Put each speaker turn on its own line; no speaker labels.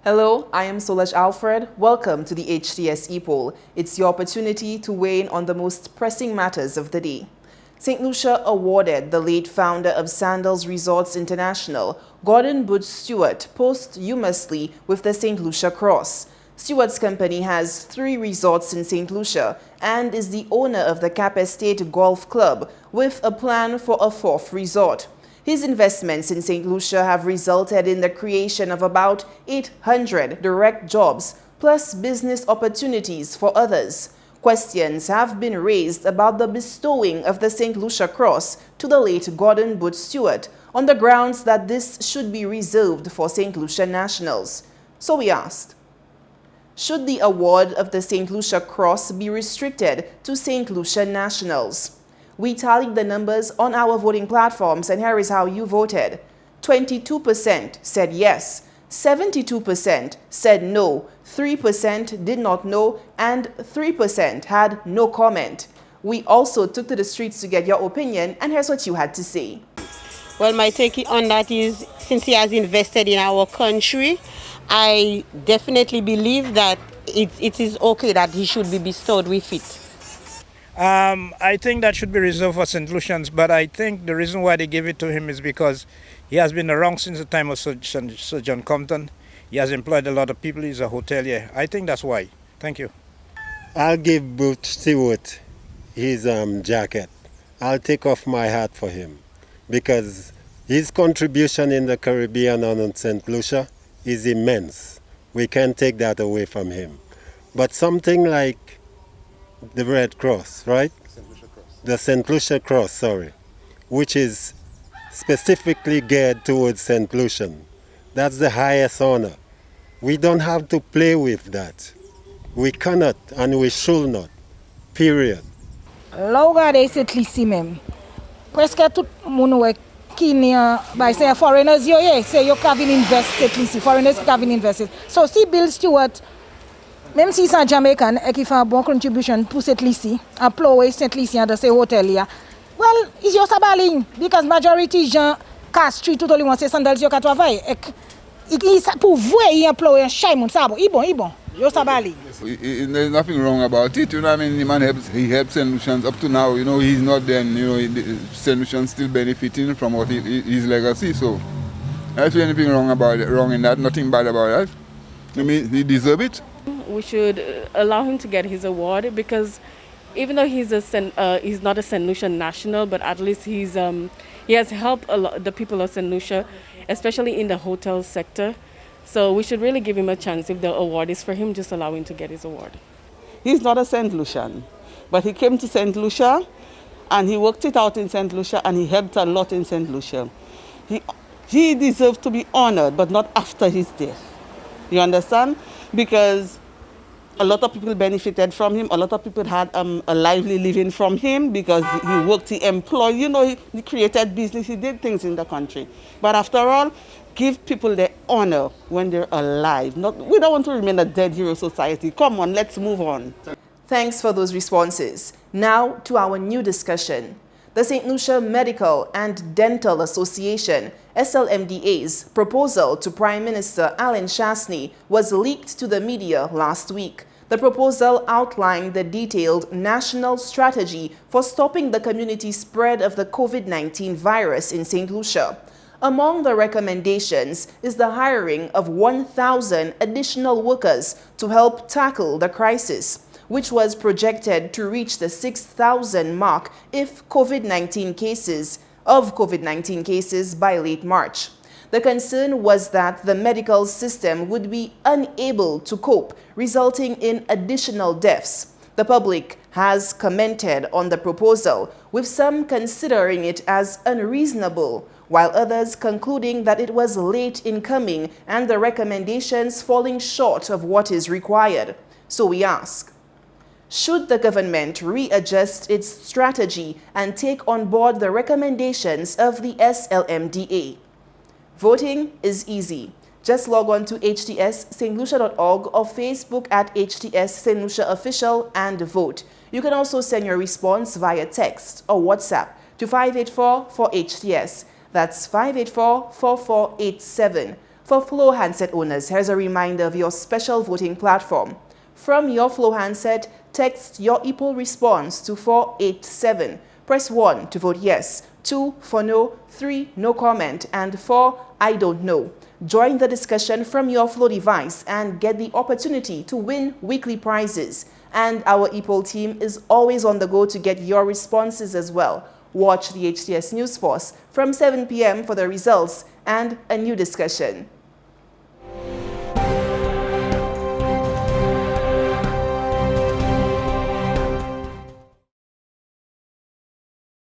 Hello, I am Solaj Alfred. Welcome to the HTS Epoll. It's your opportunity to weigh in on the most pressing matters of the day. St. Lucia awarded the late founder of Sandals Resorts International, Gordon Butch Stewart, posthumously with the St. Lucia Cross. Stewart's company has 3 resorts in St. Lucia and is the owner of the Cap Estate Golf Club, with a plan for a 4th resort. His investments in St. Lucia have resulted in the creation of about 800 direct jobs, plus business opportunities for others. Questions have been raised about the bestowing of the St. Lucia Cross to the late Gordon Butch Stewart on the grounds that this should be reserved for St. Lucia nationals. So we asked, should the award of the St. Lucia Cross be restricted to St. Lucia nationals? We tallied the numbers on our voting platforms, and here is how you voted. 22% said yes, 72% said no, 3% did not know, and 3% had no comment. We also took to the streets to get your opinion, and here's what you had to say.
Well, my take on that is, since he has invested in our country, I definitely believe that it is okay that he should be bestowed with it.
I think that should be reserved for St. Lucians, but I think the reason why they gave it to him is because he has been around since the time of Sir John Compton. He has employed a lot of people. He's a hotelier. I think that's why. Thank you.
I'll give Butch Stewart his jacket. I'll take off my hat for him because his contribution in the Caribbean and in St. Lucia is immense. We can't take that away from him. But something like the Red Cross, right?
St. Lucia Cross.
The St. Lucia Cross, sorry, which is specifically geared towards St. Lucian. That's the highest honor. We don't have to play with that. We cannot and we should not. Period.
Là où regardez cette liste même, presque tout le monde qui by say foreigners say you can invest cette liste, foreigners can invest. So si Bill Stewart, même si c'est un Jamaican et qui fait une bonne contribution pour cette liste, employer cette liste dans ces hôtels, well, it's your sabaling because majority gens casse street tout le monde c'est sandals yo ka travailler. Pour voir y employer chay moun ça bon, il bon. Yo sabaling.
There's nothing wrong about it, you know. I mean, the man he helps St. Lucians up to now. You know, he's not then. You know, St. Lucians still benefiting from what his legacy. So, I don't see anything wrong about it. Wrong in that. Nothing bad about that. I mean, he deserves it.
We should allow him to get his award because even though he's not a St. Lucia national, but at least he has helped a lot the people of St. Lucia, especially in the hotel sector. So we should really give him a chance. If the award is for him, just allow him to get his award.
He's not a St. Lucian, but he came to St. Lucia and he worked it out in St. Lucia and he helped a lot in St. Lucia. He deserves to be honored, but not after his death. You understand? Because a lot of people benefited from him. A lot of people had a lively living from him because he worked, he employed, you know, he created business, he did things in the country. But after all, give people the honor when they're alive. We don't want to remain a dead hero society. Come on, let's move on.
Thanks for those responses. Now to our new discussion. The St. Lucia Medical and Dental Association, SLMDA's proposal to Prime Minister Alan Chasney was leaked to the media last week. The proposal outlined the detailed national strategy for stopping the community spread of the COVID-19 virus in St. Lucia. Among the recommendations is the hiring of 1,000 additional workers to help tackle the crisis, which was projected to reach the 6,000 mark if COVID-19 cases by late March. The concern was that the medical system would be unable to cope, resulting in additional deaths. The public has commented on the proposal, with some considering it as unreasonable, while others concluding that it was late in coming and the recommendations falling short of what is required. So we ask, should the government readjust its strategy and take on board the recommendations of the SLMDA? Voting is easy. Just log on to htstlucia.org or Facebook at HTS St. Lucia Official and vote. You can also send your response via text or WhatsApp to 584-4HTS. That's 584-4487. For Flow handset owners, here's a reminder of your special voting platform. From your Flow handset, text your Epoll response to 487. Press 1 to vote yes, 2 for no, 3 no comment, and 4 I don't know. Join the discussion from your Flow device and get the opportunity to win weekly prizes. And our Epoll team is always on the go to get your responses as well. Watch the HTS News Force from 7 p.m. for the results and a new discussion.